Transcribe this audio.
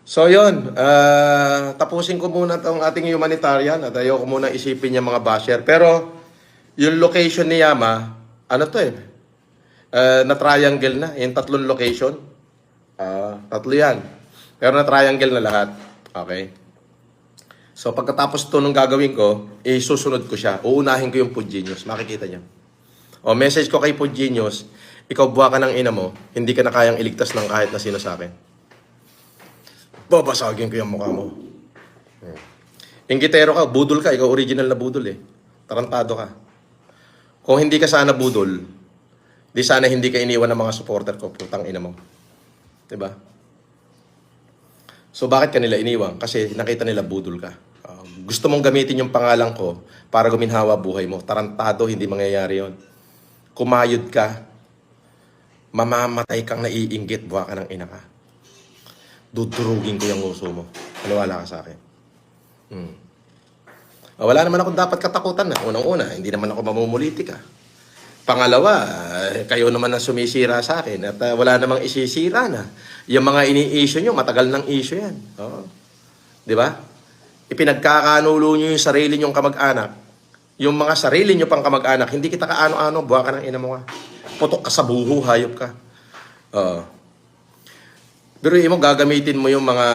So yun, tapusin ko muna itong ating humanitarian at ayoko muna isipin yung mga basher. Pero yung location ni Yama, ano to na-triangle na. Yung tatlong location, tatlo yan. Pero na-triangle na lahat. Okay? So pagkatapos ito nung gagawin ko, susunod ko siya. Uunahin ko yung Food Genius. Makikita niyo. O message ko kay Food Genius, ikaw buha ka ng ina mo, hindi ka na kayang iligtas ng kahit na sino sa akin. Babasagin ko yung mukha mo. Inggitero ka, budol ka, ikaw original na budol eh. Tarantado ka. Kung hindi ka sana budol, di sana hindi ka iniwan ng mga supporter ko, putang ina mo. Diba? So bakit ka nila iniwan? Kasi nakita nila budol ka. Gusto mong gamitin yung pangalan ko para guminhawa buhay mo. Tarantado, hindi mangyayari yon. Kumayod ka, mamamatay kang naiinggit, buha ka ng ina ka. Dudurugin ko yung uso mo. Maniwala ka sa akin. Wala naman akong dapat katakutan na. Unang-una, hindi naman ako mamumulitika. Pangalawa, kayo naman ang sumisira sa akin at wala namang isisira na. Yung mga ini-issue nyo, matagal ng issue yan. Oo. Di ba? Ipinagkakanulo nyo yung sarili nyong kamag-anak. Yung mga sarili nyo pang kamag-anak, hindi kita kaano-ano, buha ka ng ina mo ka. Putok ka sa buho, hayop ka. Oo. Pero mo gagamitin mo yung mga